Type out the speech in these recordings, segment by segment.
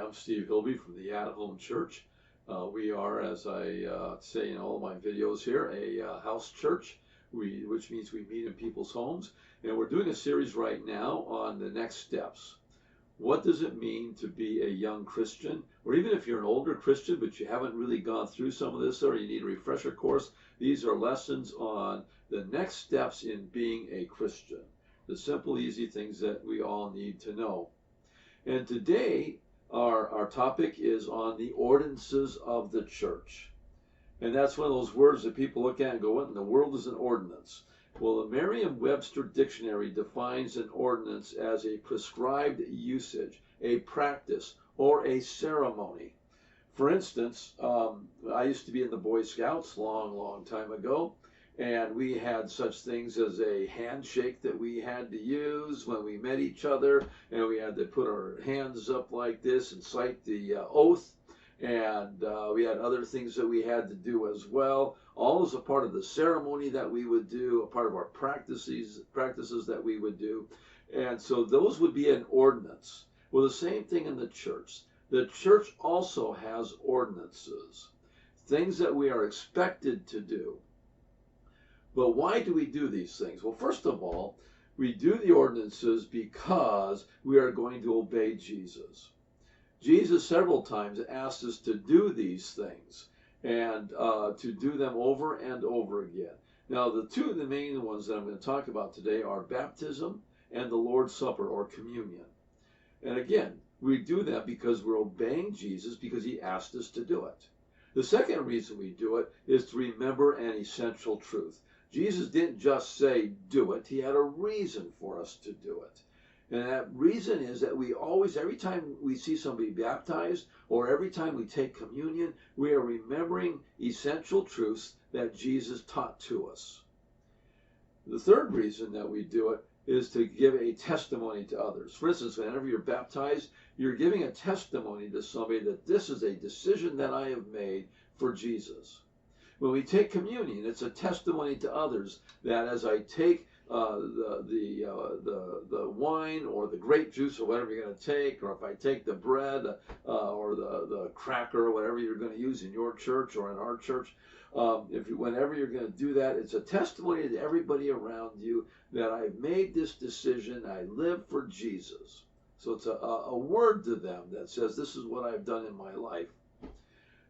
I'm Steve Hilby from the At Home Church. We are, as I say in all my videos here, a house church, which means we meet in people's homes. And we're doing a series right now on the next steps. What does it mean to be a young Christian? Or even if you're an older Christian, but you haven't really gone through some of this, or you need a refresher course, these are lessons on the next steps in being a Christian. The simple, easy things that we all need to know. And today, our topic is on the ordinances of the church. And that's one of those words that people look at and go, what in the world is an ordinance? Well, the Merriam-Webster Dictionary defines an ordinance as a prescribed usage, a practice, or a ceremony. For instance, I used to be in the Boy Scouts long time ago, and we had such things as a handshake that we had to use when we met each other, and we had to put our hands up like this and cite the oath, and we had other things that we had to do as well, all as a part of the ceremony that we would do, a part of our practices that we would do. And so those would be an ordinance. Well, the same thing in the church. The church also has ordinances, things that we are expected to do. But why do we do these things? Well, first of all, we do the ordinances because we are going to obey Jesus. Jesus several times asked us to do these things and to do them over and over again. Now, the two of the main ones that I'm going to talk about today are baptism and the Lord's Supper or communion. And again, we do that because we're obeying Jesus because he asked us to do it. The second reason we do it is to remember an essential truth. Jesus didn't just say, do it. He had a reason for us to do it. And that reason is that we always, every time we see somebody baptized or every time we take communion, we are remembering essential truths that Jesus taught to us. The third reason that we do it is to give a testimony to others. For instance, whenever you're baptized, you're giving a testimony to somebody that this is a decision that I have made for Jesus. When we take communion, it's a testimony to others that as I take the wine or the grape juice or whatever you're going to take, or if I take the bread or the cracker or whatever you're going to use in your church or in our church, whenever you're going to do that, it's a testimony to everybody around you that I've made this decision, I live for Jesus. So it's a word to them that says, this is what I've done in my life.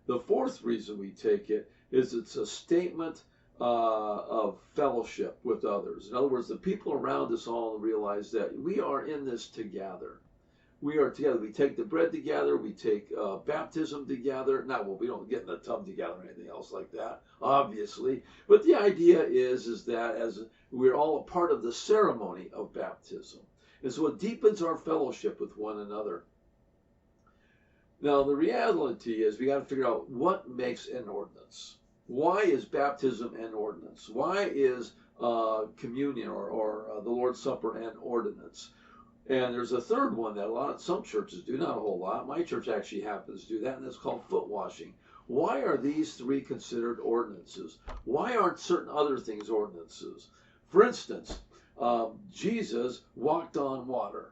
The fourth reason we take it is it's a statement of fellowship with others. In other words, the people around us all realize that we are in this together. We are together. We take the bread together. We take baptism together. Now, well, we don't get in the tub together or anything else like that, obviously. But the idea is that as we're all a part of the ceremony of baptism. And so it deepens our fellowship with one another. Now, the reality is we got to figure out what makes an ordinance. Why is baptism an ordinance? Why is communion or the Lord's Supper an ordinance? And there's a third one that some churches do, not a whole lot. My church actually happens to do that, and it's called foot washing. Why are these three considered ordinances? Why aren't certain other things ordinances? For instance, Jesus walked on water.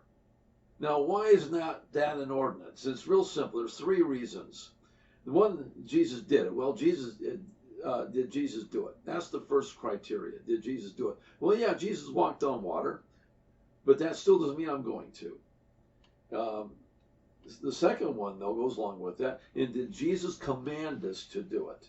Now, why is that an ordinance? It's real simple. There's three reasons. The one, Jesus did it. Well, did Jesus do it? That's the first criteria. Did Jesus do it? Well, yeah, Jesus walked on water, but that still doesn't mean I'm going to. The second one, though, goes along with that. And did Jesus command us to do it?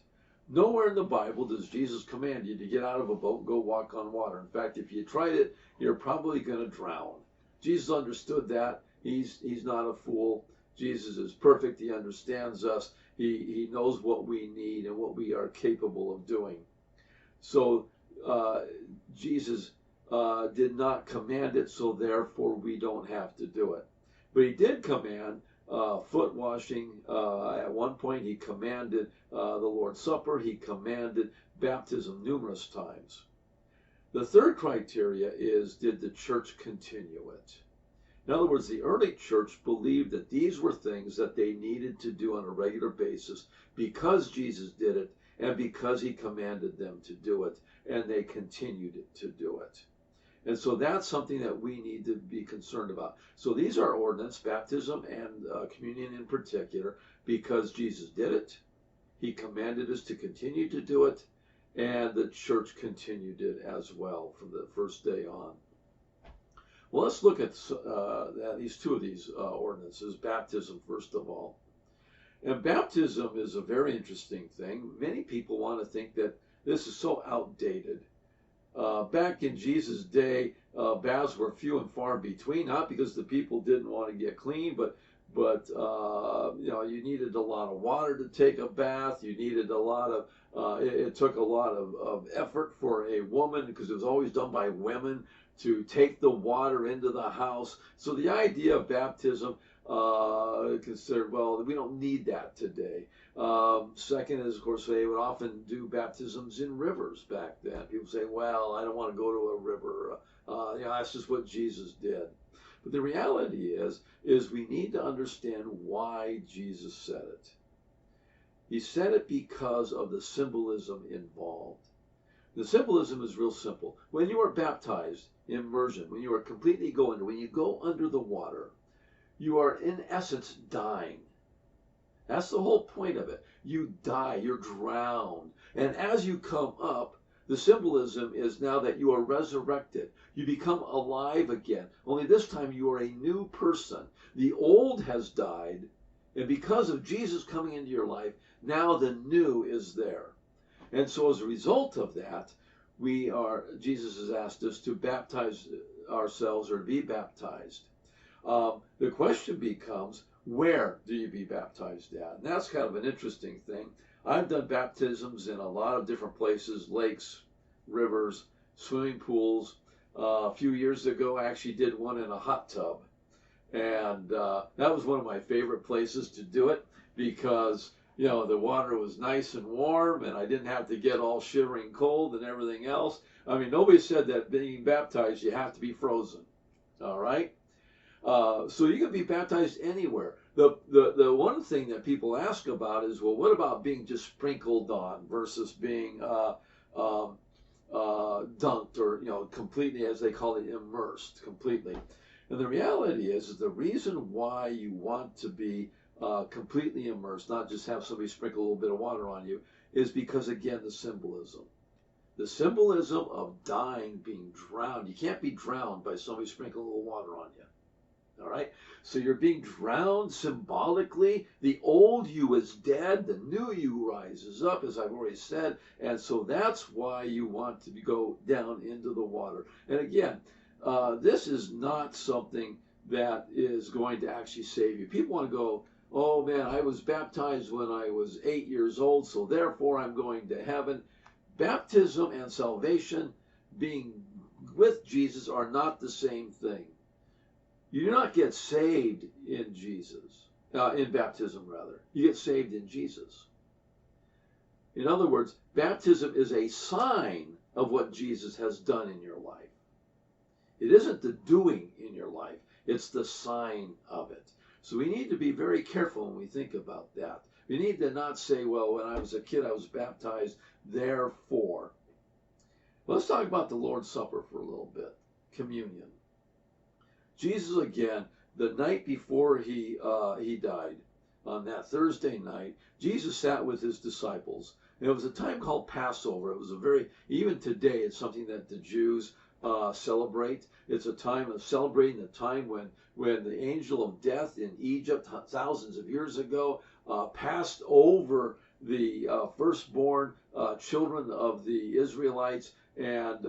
Nowhere in the Bible does Jesus command you to get out of a boat and go walk on water. In fact, if you tried it, you're probably going to drown. Jesus understood that. He's not a fool. Jesus is perfect. He understands us. He knows what we need and what we are capable of doing. So Jesus did not command it, so therefore we don't have to do it. But he did command foot washing. At one point he commanded the Lord's Supper. He commanded baptism numerous times. The third criteria is, did the church continue it? In other words, the early church believed that these were things that they needed to do on a regular basis because Jesus did it and because he commanded them to do it, and they continued to do it. And so that's something that we need to be concerned about. So these are ordinance, baptism and communion in particular, because Jesus did it. He commanded us to continue to do it, and the church continued it as well from the first day on. Well, let's look at these two of these ordinances. Baptism, first of all. And baptism is a very interesting thing. Many people want to think that this is so outdated. Back in Jesus' day, baths were few and far between, not because the people didn't want to get clean, but you needed a lot of water to take a bath. You needed a lot of, it took a lot of effort for a woman, because it was always done by women, to take the water into the house. So the idea of baptism, considered, well, we don't need that today. Second is, of course, they would often do baptisms in rivers back then. People say, well, I don't want to go to a river. That's just what Jesus did. But the reality is we need to understand why Jesus said it. He said it because of the symbolism involved. The symbolism is real simple. When you are baptized, immersion, when you are completely when you go under the water, you are in essence dying. That's the whole point of it. You die, you're drowned. And as you come up, the symbolism is now that you are resurrected. You become alive again. Only this time you are a new person. The old has died, and because of Jesus coming into your life, now the new is there. And so as a result of that, Jesus has asked us to baptize ourselves or be baptized. The question becomes, where do you be baptized at? And that's kind of an interesting thing. I've done baptisms in a lot of different places, lakes, rivers, swimming pools. A few years ago, I actually did one in a hot tub. And that was one of my favorite places to do it because, the water was nice and warm and I didn't have to get all shivering cold and everything else. I mean, nobody said that being baptized, you have to be frozen. All right? So you can be baptized anywhere. The one thing that people ask about is, well, what about being just sprinkled on versus being dunked or completely, as they call it, immersed completely? And the reality is the reason why you want to be completely immersed, not just have somebody sprinkle a little bit of water on you, is because, again, the symbolism. The symbolism of dying, being drowned. You can't be drowned by somebody sprinkling a little water on you. All right? So you're being drowned symbolically. The old you is dead. The new you rises up, as I've already said. And so that's why you want to go down into the water. And again, this is not something that is going to actually save you. People want to go, oh man, I was baptized when I was 8 years old, so therefore I'm going to heaven. Baptism and salvation, being with Jesus, are not the same thing. You do not get saved in Jesus, in baptism rather. You get saved in Jesus. In other words, baptism is a sign of what Jesus has done in your life. It isn't the doing in your life, it's the sign of it. So we need to be very careful when we think about that. We need to not say, well, when I was a kid, I was baptized, therefore. Let's talk about the Lord's Supper for a little bit, communion. Jesus, again, the night before he died, on that Thursday night, Jesus sat with his disciples. And it was a time called Passover. It was even today, it's something that the Jews celebrate. It's a time of celebrating the time when the angel of death in Egypt, thousands of years ago, passed over the firstborn children of the Israelites. And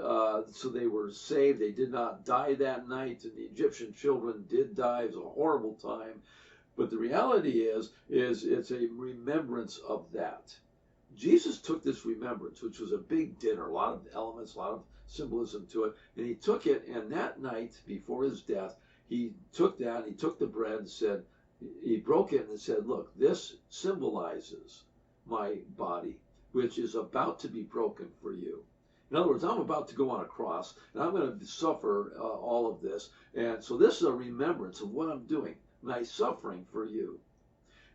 so they were saved. They did not die that night. And the Egyptian children did die. It was a horrible time. But the reality is it's a remembrance of that. Jesus took this remembrance, which was a big dinner, a lot of elements, a lot of symbolism to it. And he took it, and that night before his death, he took that, he took the bread and said, he broke it and said, look, this symbolizes my body, which is about to be broken for you. In other words, I'm about to go on a cross, and I'm going to suffer all of this. And so this is a remembrance of what I'm doing, my suffering for you.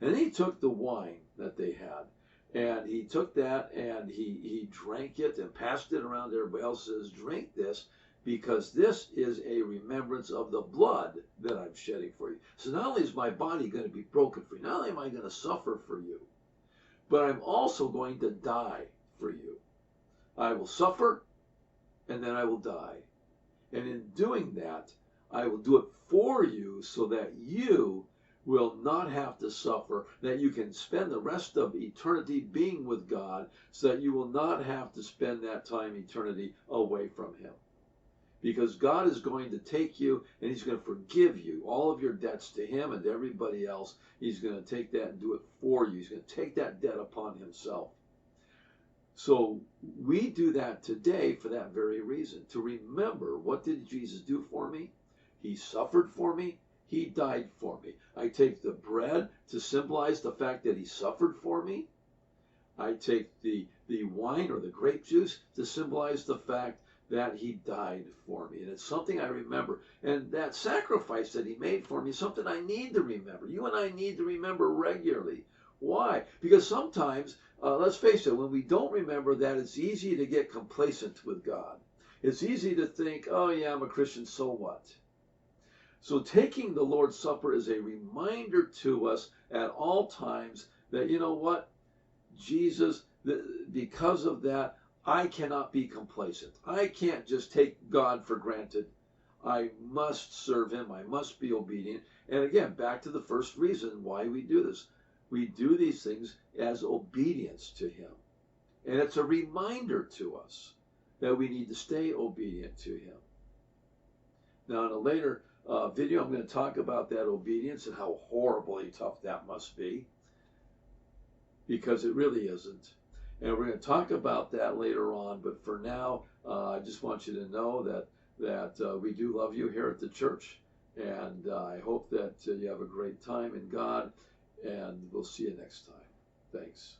And then he took the wine that they had, and he took that, and he drank it and passed it around. Everybody else says, drink this. because this is a remembrance of the blood that I'm shedding for you. So not only is my body going to be broken for you, not only am I going to suffer for you, but I'm also going to die for you. I will suffer, and then I will die. And in doing that, I will do it for you so that you will not have to suffer, that you can spend the rest of eternity being with God, so that you will not have to spend that time eternity away from Him. Because God is going to take you and He's going to forgive you all of your debts to Him and to everybody else. He's going to take that and do it for you. He's going to take that debt upon Himself. So we do that today for that very reason, to remember, what did Jesus do for me? He suffered for me. He died for me. I take the bread to symbolize the fact that He suffered for me. I take the wine or the grape juice to symbolize the fact that He died for me. And it's something I remember. And that sacrifice that He made for me is something I need to remember. You and I need to remember regularly. Why? Because sometimes, let's face it, when we don't remember that, it's easy to get complacent with God. It's easy to think, oh yeah, I'm a Christian, so what? So taking the Lord's Supper is a reminder to us at all times that, you know what? Jesus, because of that, I cannot be complacent. I can't just take God for granted. I must serve Him. I must be obedient. And again, back to the first reason why we do this. We do these things as obedience to Him. And it's a reminder to us that we need to stay obedient to Him. Now, in a later video, I'm going to talk about that obedience and how horribly tough that must be, because it really isn't. And we're going to talk about that later on. But for now, I just want you to know that we do love you here at the church. And I hope that you have a great time in God. And we'll see you next time. Thanks.